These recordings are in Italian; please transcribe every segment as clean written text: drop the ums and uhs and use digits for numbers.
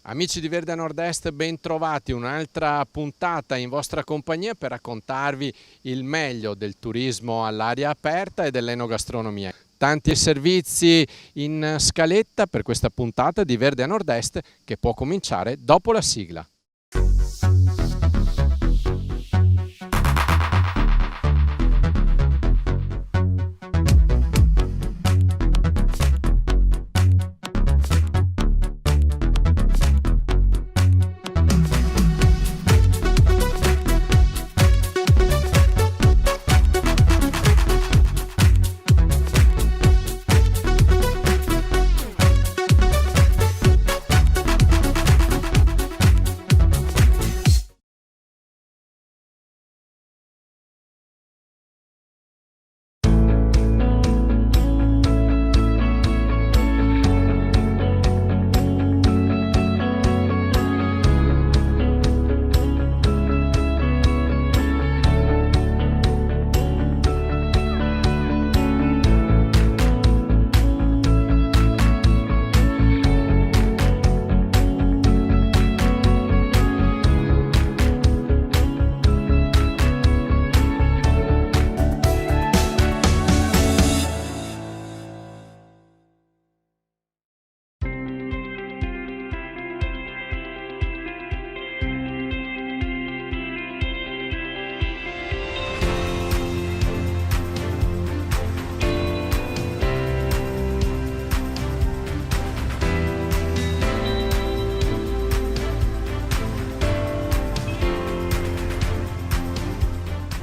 Amici di Verde a Nord-Est, ben trovati, un'altra puntata in vostra compagnia per raccontarvi il meglio del turismo all'aria aperta e dell'enogastronomia. Tanti servizi in scaletta per questa puntata di Verde a Nord-Est che può cominciare dopo la sigla.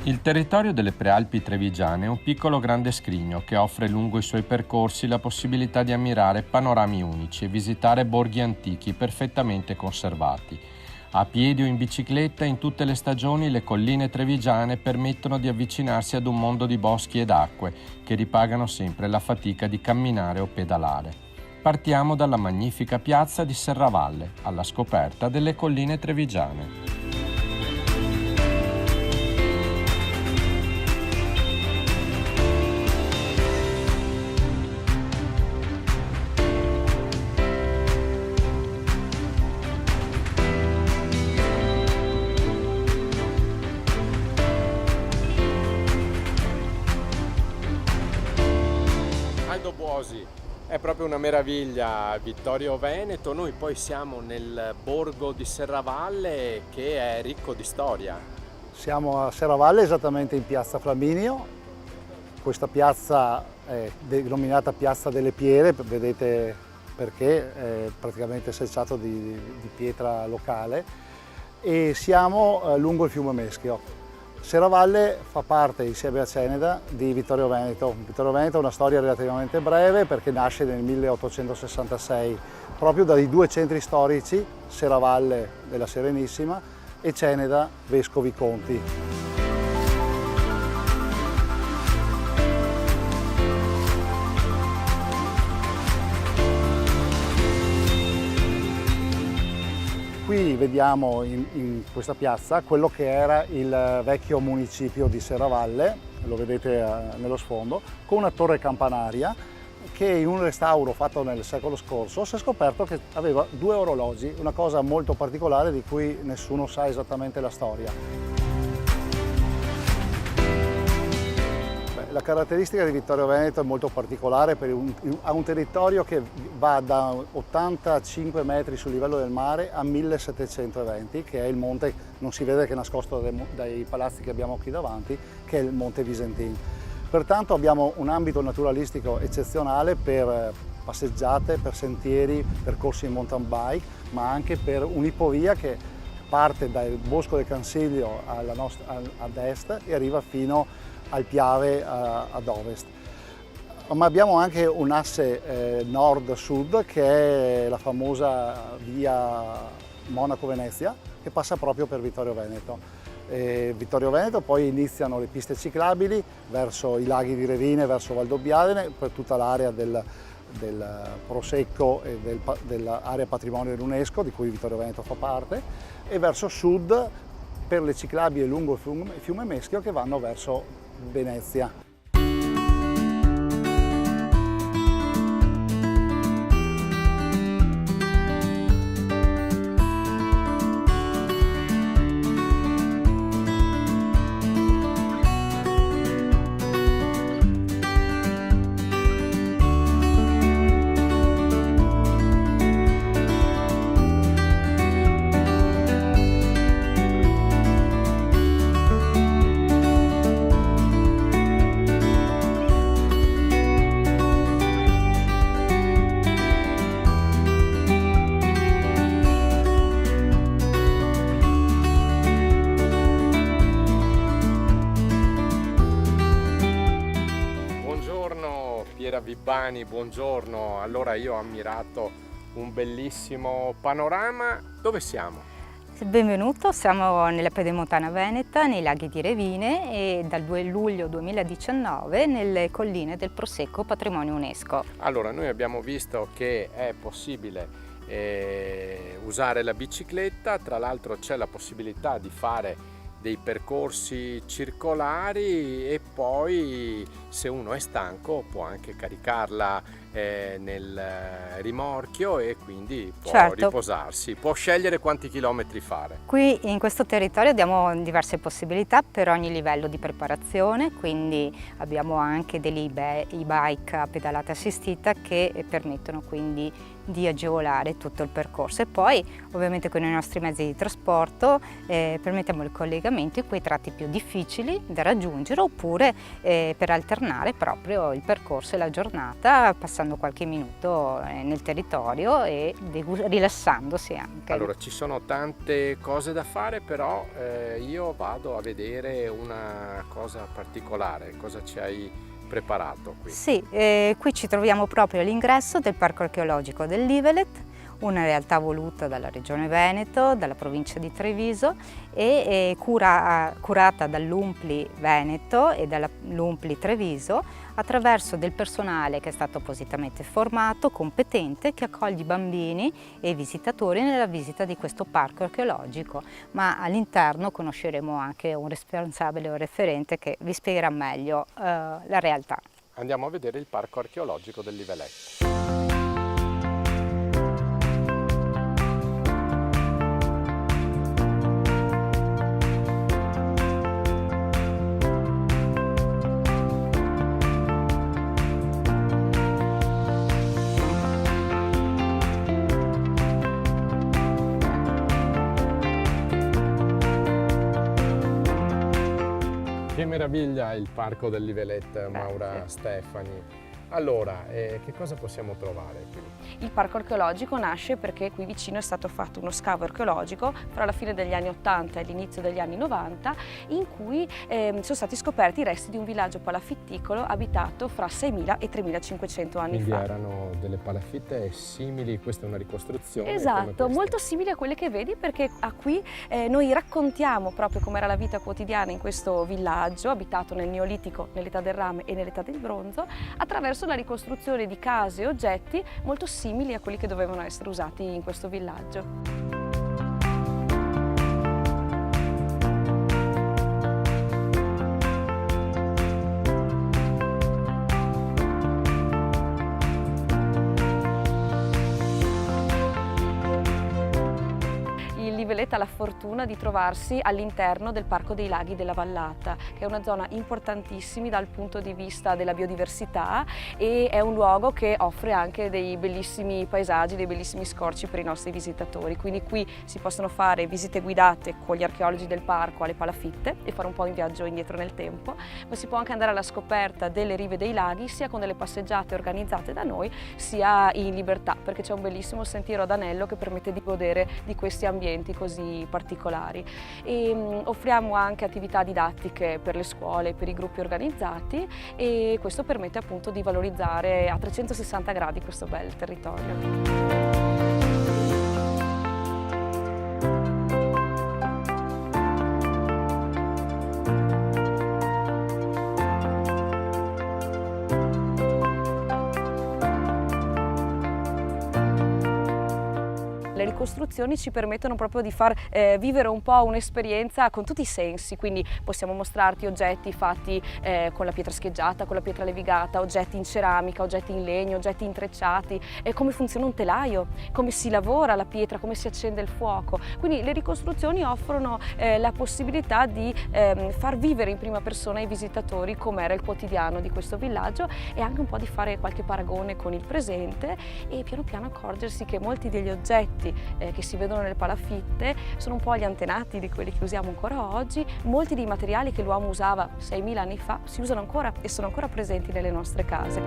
Il territorio delle Prealpi Trevigiane è un piccolo grande scrigno che offre lungo i suoi percorsi la possibilità di ammirare panorami unici e visitare borghi antichi perfettamente conservati. A piedi o in bicicletta, in tutte le stagioni, le colline trevigiane permettono di avvicinarsi ad un mondo di boschi ed acque che ripagano sempre la fatica di camminare o pedalare. Partiamo dalla magnifica piazza di Serravalle, alla scoperta delle colline trevigiane. È proprio una meraviglia, Vittorio Veneto. Noi poi siamo nel borgo di Serravalle che è ricco di storia. Siamo a Serravalle, esattamente in piazza Flaminio. Questa piazza è denominata Piazza delle Piere, vedete perché, è praticamente selciato di pietra locale, e siamo lungo il fiume Meschio. Serravalle fa parte, insieme a Ceneda, di Vittorio Veneto. Vittorio Veneto ha una storia relativamente breve perché nasce nel 1866, proprio dai due centri storici, Serravalle della Serenissima e Ceneda Vescovi Conti. Qui vediamo in questa piazza quello che era il vecchio municipio di Serravalle, lo vedete nello sfondo, con una torre campanaria che in un restauro fatto nel secolo scorso si è scoperto che aveva due orologi, una cosa molto particolare di cui nessuno sa esattamente la storia. La caratteristica di Vittorio Veneto è molto particolare, ha un territorio che va da 85 metri sul livello del mare a 1720, che è il monte, non si vede che è nascosto dai palazzi che abbiamo qui davanti, che è il Monte Visentin. Pertanto abbiamo un ambito naturalistico eccezionale per passeggiate, per sentieri, percorsi in mountain bike, ma anche per un'ipovia che parte dal Bosco del Cansiglio ad est e arriva fino al Piave ad ovest. Ma abbiamo anche un asse nord-sud che è la famosa via Monaco-Venezia, che passa proprio per Vittorio Veneto. Vittorio Veneto poi iniziano le piste ciclabili verso i laghi di Revine, verso Valdobbiadene, per tutta l'area del Prosecco e dell'area patrimonio dell'UNESCO, di cui Vittorio Veneto fa parte, e verso sud per le ciclabili lungo il fiume Meschio che vanno verso Venezia. Gabriella Vibbani, buongiorno. Allora, io ho ammirato un bellissimo panorama. Dove siamo? Benvenuto, siamo nella Pedemontana Veneta, nei laghi di Revine e dal 2 luglio 2019 nelle colline del Prosecco Patrimonio UNESCO. Allora, noi abbiamo visto che è possibile usare la bicicletta, tra l'altro c'è la possibilità di fare dei percorsi circolari e poi se uno è stanco può anche caricarla nel rimorchio e quindi può riposarsi, può scegliere quanti chilometri fare. Qui in questo territorio abbiamo diverse possibilità per ogni livello di preparazione, quindi abbiamo anche degli e-bike a pedalata assistita che permettono quindi di agevolare tutto il percorso, e poi ovviamente con i nostri mezzi di trasporto permettiamo il collegamento in quei tratti più difficili da raggiungere, oppure per alternare proprio il percorso e la giornata passando qualche minuto nel territorio e rilassandosi anche. Allora, ci sono tante cose da fare, però io vado a vedere una cosa particolare. Cosa ci hai preparato qui? Sì, qui ci troviamo proprio all'ingresso del Parco Archeologico del Livelet, una realtà voluta dalla Regione Veneto, dalla provincia di Treviso e curata dall'Umpli Veneto e dall'Umpli Treviso attraverso del personale che è stato appositamente formato, competente, che accoglie i bambini e i visitatori nella visita di questo parco archeologico, ma all'interno conosceremo anche un responsabile o referente che vi spiegherà meglio la realtà. Andiamo a vedere il Parco Archeologico del Liveletto. Che meraviglia il Parco del Livelet, Maura Stefani. Allora, che cosa possiamo trovare qui? Il parco archeologico nasce perché qui vicino è stato fatto uno scavo archeologico fra la fine degli anni 80 e l'inizio degli anni 90, in cui sono stati scoperti i resti di un villaggio palafitticolo abitato fra 6.000 e 3.500 anni Quindi fa. erano delle palafitte simili, questa è una ricostruzione? Esatto, molto simili a quelle che vedi, perché qui noi raccontiamo proprio com'era la vita quotidiana in questo villaggio abitato nel Neolitico, nell'età del rame e nell'età del bronzo, attraverso la ricostruzione di case e oggetti molto simili a quelli che dovevano essere usati in questo villaggio. Livelet ha la fortuna di trovarsi all'interno del Parco dei Laghi della Vallata, che è una zona importantissima dal punto di vista della biodiversità e è un luogo che offre anche dei bellissimi paesaggi, dei bellissimi scorci per i nostri visitatori. Quindi qui si possono fare visite guidate con gli archeologi del parco alle palafitte e fare un po' in viaggio indietro nel tempo, ma si può anche andare alla scoperta delle rive dei laghi sia con delle passeggiate organizzate da noi sia in libertà, perché c'è un bellissimo sentiero ad anello che permette di godere di questi ambienti così particolari. E offriamo anche attività didattiche per le scuole, per i gruppi organizzati, e questo permette appunto di valorizzare a 360 gradi questo bel territorio. Le ricostruzioni ci permettono proprio di far vivere un po' un'esperienza con tutti i sensi, quindi possiamo mostrarti oggetti fatti con la pietra scheggiata, con la pietra levigata, oggetti in ceramica, oggetti in legno, oggetti intrecciati, come funziona un telaio, come si lavora la pietra, come si accende il fuoco. Quindi le ricostruzioni offrono la possibilità di far vivere in prima persona ai visitatori com'era il quotidiano di questo villaggio e anche un po' di fare qualche paragone con il presente e piano piano accorgersi che molti degli oggetti che si vedono nelle palafitte sono un po' gli antenati di quelli che usiamo ancora oggi. Molti dei materiali che l'uomo usava 6.000 anni fa si usano ancora e sono ancora presenti nelle nostre case.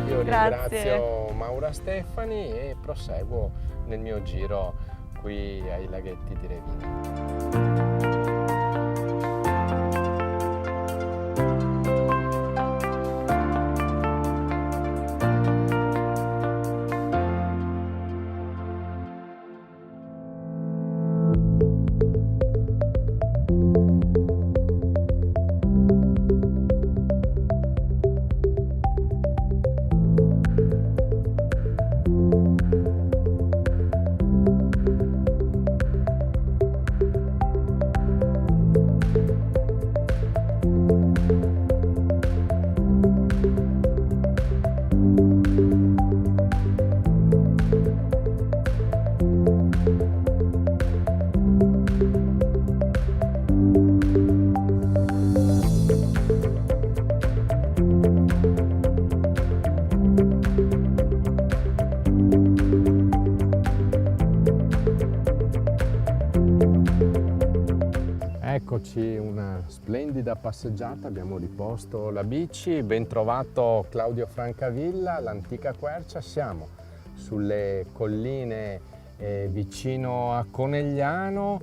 Io ringrazio Maura Stefani e proseguo nel mio giro qui ai laghetti di Revine. Eccoci, una splendida passeggiata, abbiamo riposto la bici, ben trovato Claudio Francavilla, l'antica quercia, siamo sulle colline vicino a Conegliano,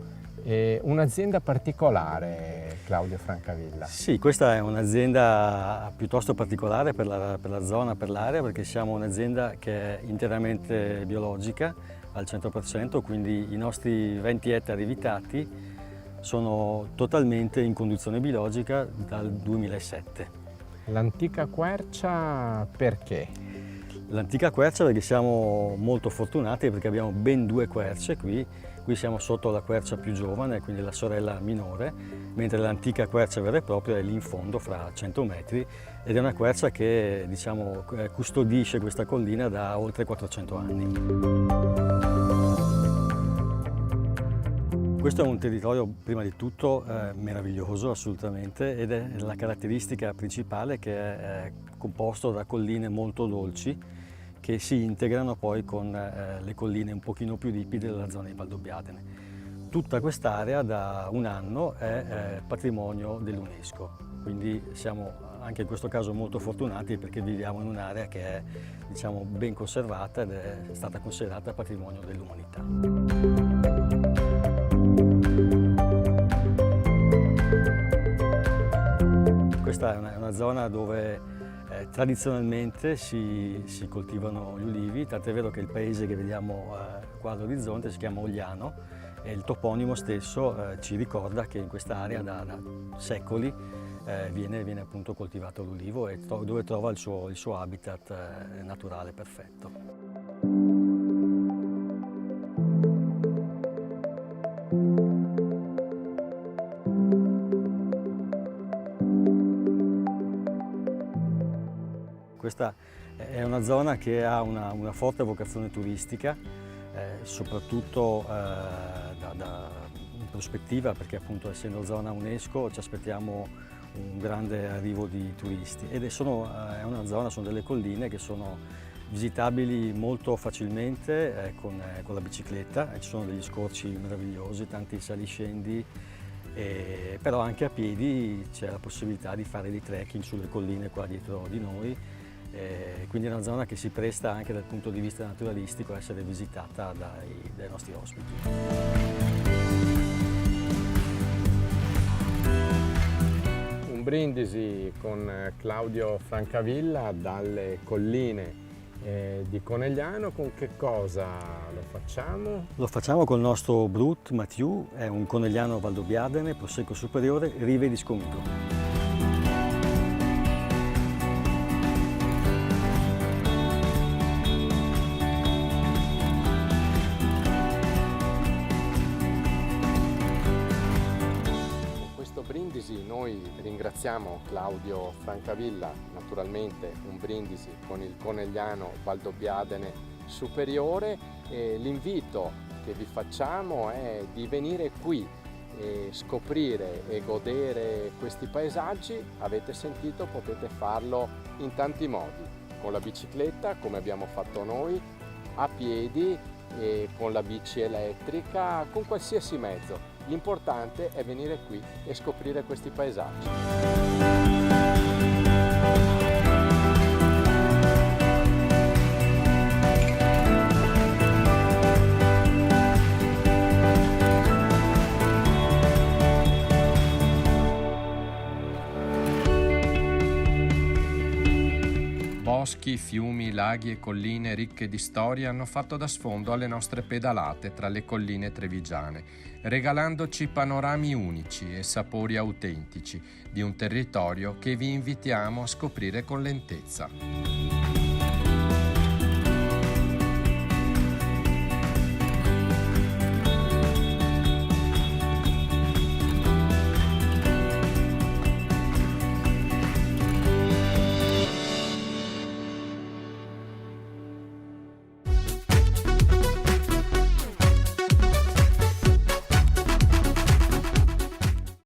un'azienda particolare, Claudio Francavilla. Sì, questa è un'azienda piuttosto particolare per la zona, per l'area, perché siamo un'azienda che è interamente biologica al 100%, quindi i nostri 20 ettari vitati sono totalmente in conduzione biologica dal 2007. L'antica quercia perché? L'antica quercia perché siamo molto fortunati perché abbiamo ben 2 querce qui siamo sotto la quercia più giovane, quindi la sorella minore, mentre l'antica quercia vera e propria è lì in fondo fra 100 metri ed è una quercia che diciamo custodisce questa collina da oltre 400 anni. Questo è un territorio prima di tutto meraviglioso assolutamente ed è la caratteristica principale che è composto da colline molto dolci che si integrano poi con le colline un pochino più ripide della zona di Valdobbiadene. Tutta quest'area da un anno è patrimonio dell'UNESCO, quindi siamo anche in questo caso molto fortunati perché viviamo in un'area che è diciamo, ben conservata ed è stata considerata patrimonio dell'umanità. Questa è una zona dove tradizionalmente si coltivano gli ulivi, tant'è vero che il paese che vediamo qua all'orizzonte si chiama Ogliano e il toponimo stesso ci ricorda che in quest'area da secoli viene appunto coltivato l'ulivo e dove trova il suo habitat naturale perfetto. Questa è una zona che ha una forte vocazione turistica, soprattutto in prospettiva perché appunto essendo zona UNESCO ci aspettiamo un grande arrivo di turisti ed è una zona, sono delle colline che sono visitabili molto facilmente con la bicicletta, ci sono degli scorci meravigliosi, tanti saliscendi, però anche a piedi c'è la possibilità di fare dei trekking sulle colline qua dietro di noi. Quindi è una zona che si presta anche dal punto di vista naturalistico a essere visitata dai nostri ospiti. Un brindisi con Claudio Francavilla dalle colline di Conegliano, con che cosa lo facciamo? Lo facciamo col nostro Brut Mathieu, è un Conegliano Valdobbiadene, Prosecco superiore, Rive di Scomico. Noi ringraziamo Claudio Francavilla, naturalmente un brindisi con il Conegliano Valdobbiadene superiore e l'invito che vi facciamo è di venire qui e scoprire e godere questi paesaggi. Avete sentito, potete farlo in tanti modi, con la bicicletta come abbiamo fatto noi, a piedi e con la bici elettrica, con qualsiasi mezzo. L'importante è venire qui e scoprire questi paesaggi. Boschi, fiumi, laghi e colline ricche di storia hanno fatto da sfondo alle nostre pedalate tra le colline trevigiane, regalandoci panorami unici e sapori autentici di un territorio che vi invitiamo a scoprire con lentezza.